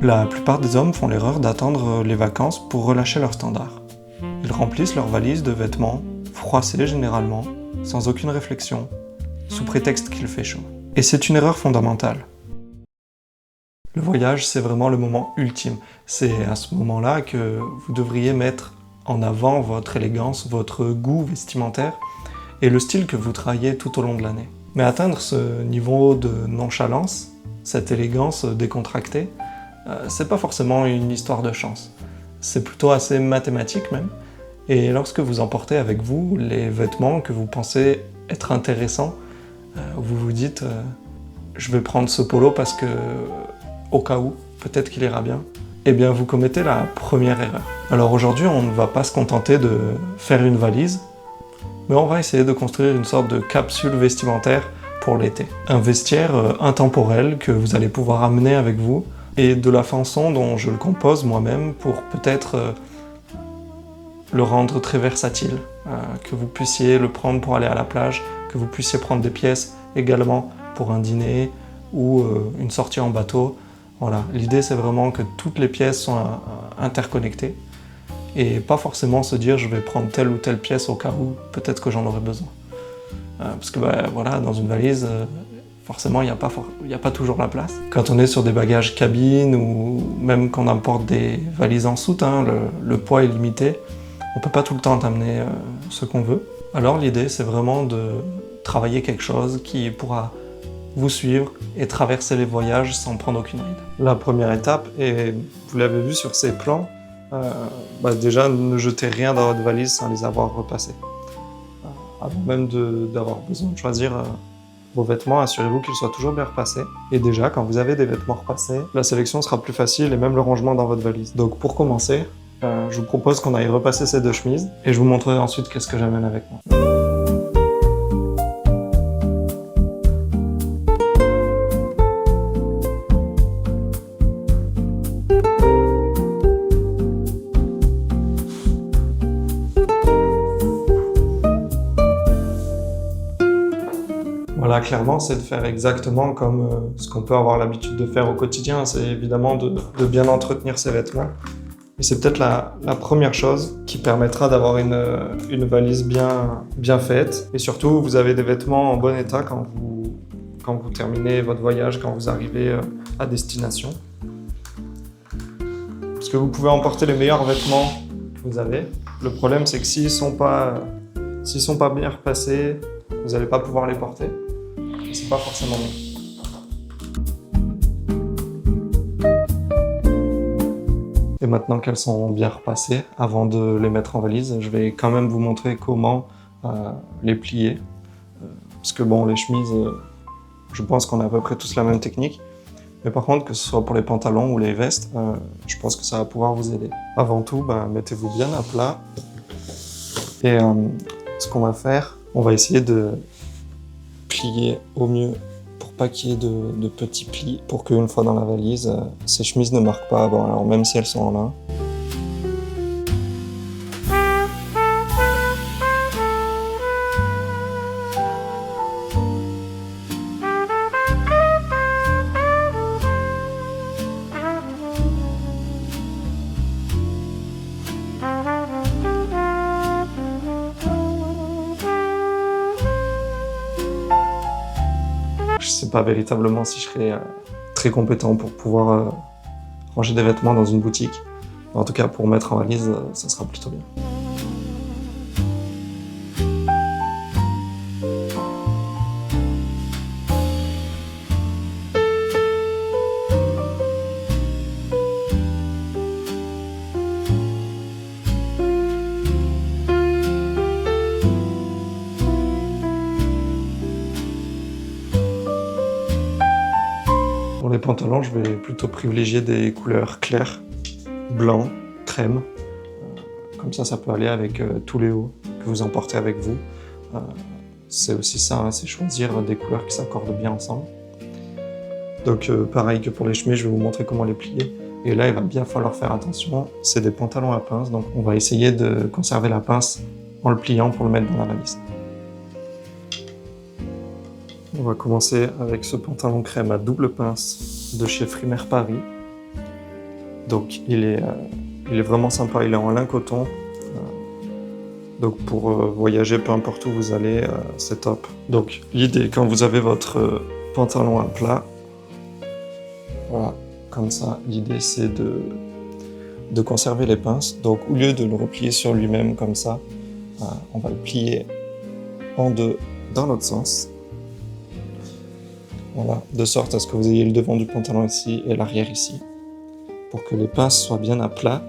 La plupart des hommes font l'erreur d'attendre les vacances pour relâcher leurs standards. Ils remplissent leurs valises de vêtements, froissés généralement, sans aucune réflexion, sous prétexte qu'il fait chaud. Et c'est une erreur fondamentale. Le voyage, c'est vraiment le moment ultime. C'est à ce moment-là que vous devriez mettre en avant votre élégance, votre goût vestimentaire et le style que vous travaillez tout au long de l'année. Mais atteindre ce niveau de nonchalance, cette élégance décontractée, c'est pas forcément une histoire de chance. C'est plutôt assez mathématique même. Et lorsque vous emportez avec vous les vêtements que vous pensez être intéressants, vous vous dites je vais prendre ce polo parce que au cas où, peut-être qu'il ira bien. Eh bien, vous commettez la première erreur. Alors aujourd'hui, on ne va pas se contenter de faire une valise, mais on va essayer de construire une sorte de capsule vestimentaire pour l'été. Un vestiaire intemporel que vous allez pouvoir amener avec vous, et de la façon dont je le compose moi-même pour peut-être le rendre très versatile, que vous puissiez le prendre pour aller à la plage, que vous puissiez prendre des pièces également pour un dîner ou une sortie en bateau. Voilà, l'idée c'est vraiment que toutes les pièces sont interconnectées et pas forcément se dire je vais prendre telle ou telle pièce au cas où peut-être que j'en aurai besoin. Parce que voilà, dans une valise, forcément il n'y a pas toujours la place. Quand on est sur des bagages cabine ou même qu'on emporte des valises en soute, le poids est limité, on ne peut pas tout le temps amener ce qu'on veut. Alors l'idée c'est vraiment de travailler quelque chose qui pourra vous suivre et traverser les voyages sans prendre aucune ride. La première étape, et vous l'avez vu sur ces plans, déjà ne jetez rien dans votre valise sans les avoir repassés. Avant même d'avoir besoin de choisir vos vêtements, assurez-vous qu'ils soient toujours bien repassés. Et déjà, quand vous avez des vêtements repassés, la sélection sera plus facile et même le rangement dans votre valise. Donc pour commencer, je vous propose qu'on aille repasser ces deux chemises et je vous montrerai ensuite qu'est-ce que j'amène avec moi. Voilà, clairement, c'est de faire exactement comme ce qu'on peut avoir l'habitude de faire au quotidien. C'est évidemment de bien entretenir ses vêtements. Et c'est peut-être la première chose qui permettra d'avoir une valise bien faite. Et surtout, vous avez des vêtements en bon état quand vous terminez votre voyage, quand vous arrivez à destination. Parce que vous pouvez emporter les meilleurs vêtements que vous avez. Le problème, c'est que s'ils sont pas bien repassés, vous n'allez pas pouvoir les porter. C'est pas forcément bon. Et maintenant qu'elles sont bien repassées, avant de les mettre en valise, je vais quand même vous montrer comment les plier. Parce que bon, les chemises, je pense qu'on a à peu près tous la même technique. Mais par contre, que ce soit pour les pantalons ou les vestes, je pense que ça va pouvoir vous aider. Avant tout, mettez-vous bien à plat. Et ce qu'on va faire, on va essayer de plier au mieux pour pas qu'il y ait de petits plis, pour qu'une fois dans la valise, ces chemises ne marquent pas avant, alors même si elles sont en lin. Je sais pas véritablement si je serais très compétent pour pouvoir ranger des vêtements dans une boutique. En tout cas, pour mettre en valise, ça sera plutôt bien. Pour les pantalons, je vais plutôt privilégier des couleurs claires, blanc, crème. Comme ça peut aller avec tous les hauts que vous emportez avec vous. C'est aussi ça, c'est choisir des couleurs qui s'accordent bien ensemble. Donc pareil que pour les chemises, je vais vous montrer comment les plier. Et là, il va bien falloir faire attention, c'est des pantalons à pince, donc on va essayer de conserver la pince en le pliant pour le mettre dans la valise. On va commencer avec ce pantalon crème à double pince de chez Frimaire Paris. Donc il est vraiment sympa, il est en lin coton. Donc pour voyager peu importe où vous allez, c'est top. Donc l'idée, quand vous avez votre pantalon à plat, voilà, comme ça, l'idée c'est de conserver les pinces. Donc au lieu de le replier sur lui-même comme ça, on va le plier en deux dans l'autre sens. Voilà, de sorte à ce que vous ayez le devant du pantalon ici et l'arrière ici, pour que les pinces soient bien à plat,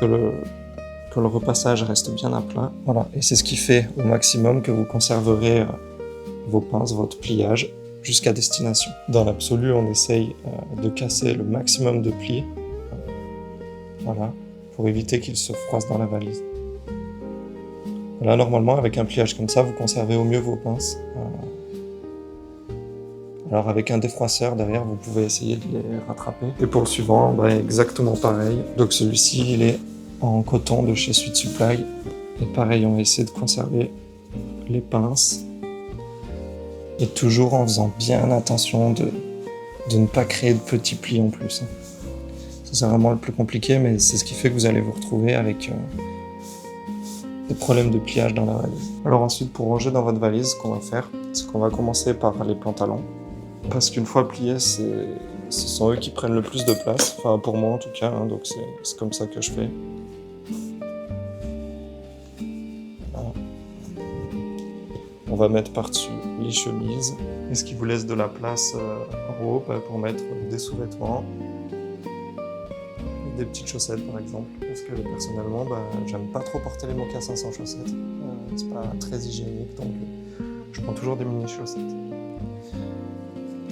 que le repassage reste bien à plat. Voilà, et c'est ce qui fait au maximum que vous conserverez vos pinces, votre pliage, jusqu'à destination. Dans l'absolu, on essaye de casser le maximum de plis, voilà, pour éviter qu'ils se froissent dans la valise. Voilà, normalement, avec un pliage comme ça, vous conservez au mieux vos pinces. Alors avec un défroisseur derrière, vous pouvez essayer de les rattraper. Et pour le suivant, exactement pareil. Donc celui-ci, il est en coton de chez Sweet Supply. Et pareil, on va essayer de conserver les pinces. Et toujours en faisant bien attention de ne pas créer de petits plis en plus. Ça, c'est vraiment le plus compliqué, mais c'est ce qui fait que vous allez vous retrouver avec des problèmes de pliage dans la valise. Alors ensuite, pour ranger dans votre valise, ce qu'on va faire, c'est qu'on va commencer par les pantalons. Parce qu'une fois pliés, ce sont eux qui prennent le plus de place. Enfin, pour moi en tout cas, donc c'est comme ça que je fais. Voilà. On va mettre par-dessus les chemises. Et ce qui vous laisse de la place en haut pour mettre des sous-vêtements. Des petites chaussettes par exemple. Parce que personnellement, j'aime pas trop porter les mocassins sans chaussettes. C'est pas très hygiénique, donc je prends toujours des mini-chaussettes.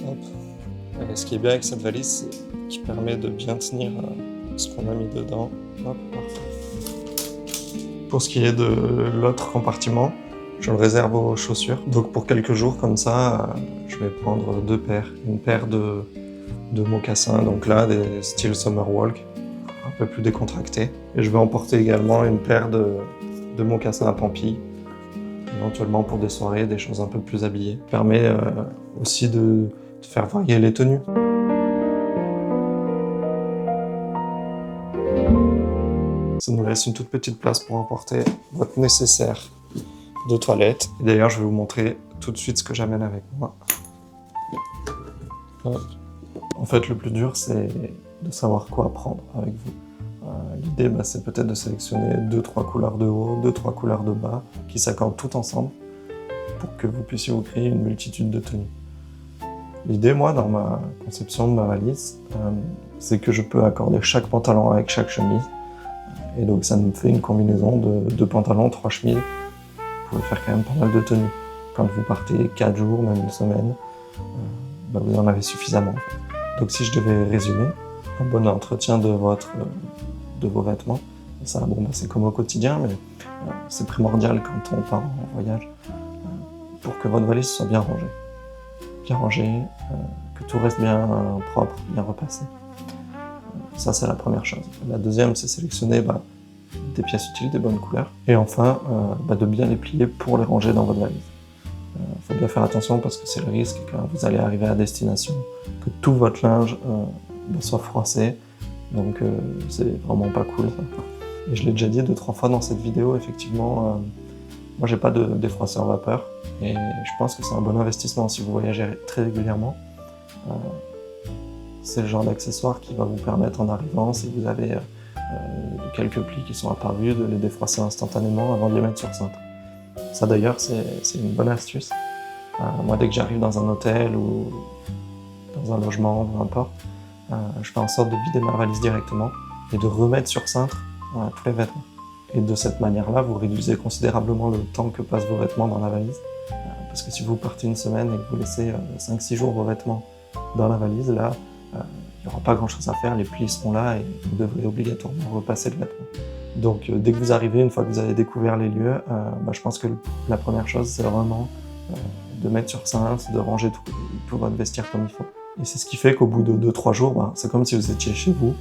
Hop. Et ce qui est bien avec cette valise, c'est qu'il permet de bien tenir ce qu'on a mis dedans. Hop, parfait. Pour ce qui est de l'autre compartiment, je le réserve aux chaussures. Donc pour quelques jours comme ça, je vais prendre deux paires. Une paire de mocassins, donc là, des styles Summerwalk, un peu plus décontractés. Et je vais emporter également une paire de mocassins à Pampi, éventuellement pour des soirées, des choses un peu plus habillées. Ça permet aussi de faire varier les tenues. Ça nous laisse une toute petite place pour emporter votre nécessaire de toilette. Et d'ailleurs, je vais vous montrer tout de suite ce que j'amène avec moi. Hop. En fait, le plus dur, c'est de savoir quoi prendre avec vous. L'idée, c'est peut-être de sélectionner 2-3 couleurs de haut, 2-3 couleurs de bas, qui s'accordent toutes ensemble, pour que vous puissiez vous créer une multitude de tenues. L'idée, moi, dans ma conception de ma valise, c'est que je peux accorder chaque pantalon avec chaque chemise. Et donc, ça me fait une combinaison de 2 pantalons, 3 chemises. Vous pouvez faire quand même pas mal de tenues. Quand vous partez 4 jours, même une semaine, vous en avez suffisamment. En fait. Donc, si je devais résumer, un bon entretien de vos vêtements, ça, c'est comme au quotidien, mais c'est primordial quand on part en voyage, pour que votre valise soit bien rangée. Bien rangé, que tout reste bien propre, bien repassé. Ça, c'est la première chose. La deuxième, c'est sélectionner des pièces utiles, des bonnes couleurs. Et enfin, de bien les plier pour les ranger dans votre valise. Il faut bien faire attention parce que c'est le risque quand vous allez arriver à destination, que tout votre linge soit froissé. Donc c'est vraiment pas cool ça. Et je l'ai déjà dit 2-3 fois dans cette vidéo, effectivement, moi j'ai pas de défroisseur vapeur. Et je pense que c'est un bon investissement si vous voyagez très régulièrement. C'est le genre d'accessoire qui va vous permettre en arrivant, si vous avez quelques plis qui sont apparus, de les défroisser instantanément avant de les mettre sur cintre. Ça d'ailleurs, c'est une bonne astuce. Moi, dès que j'arrive dans un hôtel ou dans un logement, peu importe, je fais en sorte de vider ma valise directement et de remettre sur cintre tous les vêtements. Et de cette manière-là, vous réduisez considérablement le temps que passent vos vêtements dans la valise. Parce que si vous partez une semaine et que vous laissez 5-6 jours vos vêtements dans la valise, là, il n'y aura pas grand-chose à faire, les plis seront là et vous devrez obligatoirement repasser le vêtement. Donc dès que vous arrivez, une fois que vous avez découvert les lieux, je pense que la première chose, c'est vraiment de mettre sur cintre, de ranger tout votre vestiaire comme il faut. Et c'est ce qui fait qu'au bout de 2-3 jours, c'est comme si vous étiez chez vous,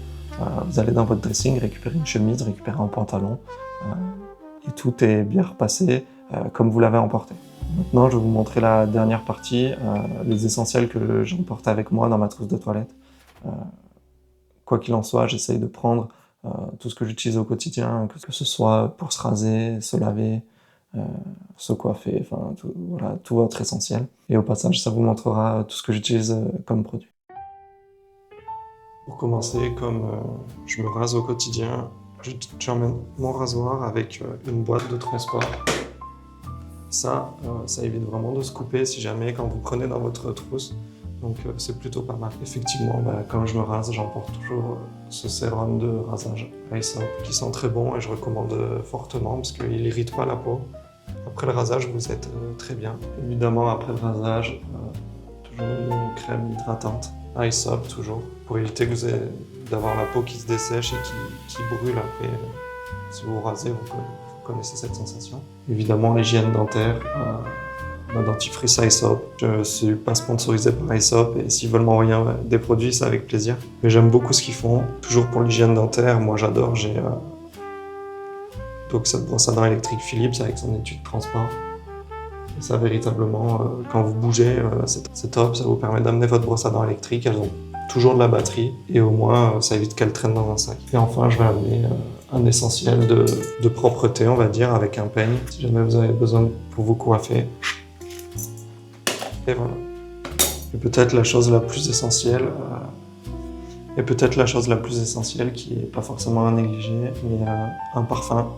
vous allez dans votre dressing, récupérer une chemise, récupérer un pantalon, et tout est bien repassé comme vous l'avez emporté. Maintenant, je vais vous montrer la dernière partie, les essentiels que j'emporte avec moi dans ma trousse de toilette. quoi qu'il en soit, j'essaye de prendre tout ce que j'utilise au quotidien, que ce soit pour se raser, se laver, se coiffer, enfin voilà, tout votre essentiel. Et au passage, ça vous montrera tout ce que j'utilise comme produit. Pour commencer, comme je me rase au quotidien, j'emmène mon rasoir avec une boîte de transport. Ça évite vraiment de se couper si jamais quand vous prenez dans votre trousse. Donc c'est plutôt pas mal. Effectivement, quand je me rase, j'emporte toujours ce sérum de rasage Aesop qui sent très bon et je recommande fortement parce qu'il n'irrite pas la peau. Après le rasage, vous êtes très bien. Évidemment, après le rasage, toujours une crème hydratante. Aesop toujours, pour éviter que vous ayez d'avoir la peau qui se dessèche et qui brûle après. Si vous vous rasez, vous connaissez cette sensation. Évidemment, l'hygiène dentaire, ma dentifrice Aesop. Je ne suis pas sponsorisé par Aesop et s'ils veulent m'envoyer des produits, c'est avec plaisir. Mais j'aime beaucoup ce qu'ils font. Toujours pour l'hygiène dentaire, moi j'adore, j'ai donc cette brosse à dents électrique Philips avec son étui de transport. Et ça véritablement, quand vous bougez, c'est top, ça vous permet d'amener votre brosse à dents électrique, elles ont toujours de la batterie et au moins ça évite qu'elle traîne dans un sac. Et enfin je vais amener un essentiel de propreté, on va dire, avec un peigne, si jamais vous avez besoin pour vous coiffer. Et voilà. Et peut-être la chose la plus essentielle, qui n'est pas forcément à négliger, mais un parfum,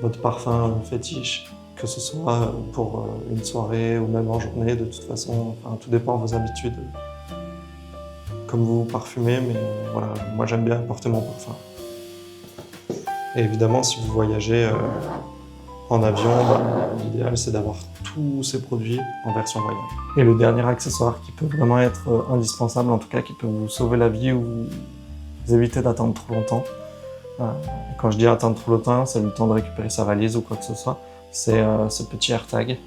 votre parfum fétiche, que ce soit pour une soirée ou même en journée, de toute façon, enfin, tout dépend de vos habitudes, comme vous vous parfumez, mais voilà, moi j'aime bien porter mon parfum. Et évidemment, si vous voyagez en avion, l'idéal c'est d'avoir tous ces produits en version voyage. Et le dernier accessoire qui peut vraiment être indispensable, en tout cas qui peut vous sauver la vie ou vous éviter d'attendre trop longtemps. Quand je dis attendre trop longtemps, c'est le temps de récupérer sa valise ou quoi que ce soit. C'est ce petit AirTag.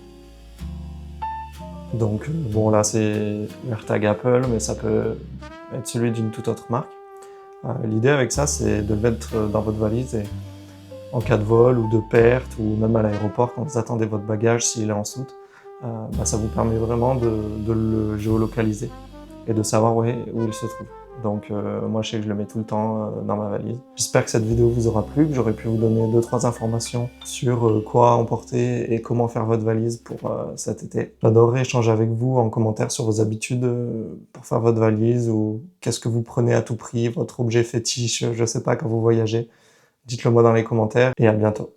Donc bon là c'est le AirTag Apple, mais ça peut être celui d'une toute autre marque. L'idée avec ça c'est de le mettre dans votre valise et en cas de vol ou de perte ou même à l'aéroport quand vous attendez votre bagage s'il est en soute, ça vous permet vraiment de le géolocaliser et de savoir où il se trouve. Donc moi je sais que je le mets tout le temps dans ma valise. J'espère que cette vidéo vous aura plu, que j'aurai pu vous donner 2-3 informations sur quoi emporter et comment faire votre valise pour cet été. J'adorerais échanger avec vous en commentaire sur vos habitudes pour faire votre valise ou qu'est-ce que vous prenez à tout prix, votre objet fétiche, je sais pas, quand vous voyagez. Dites-le moi dans les commentaires et à bientôt.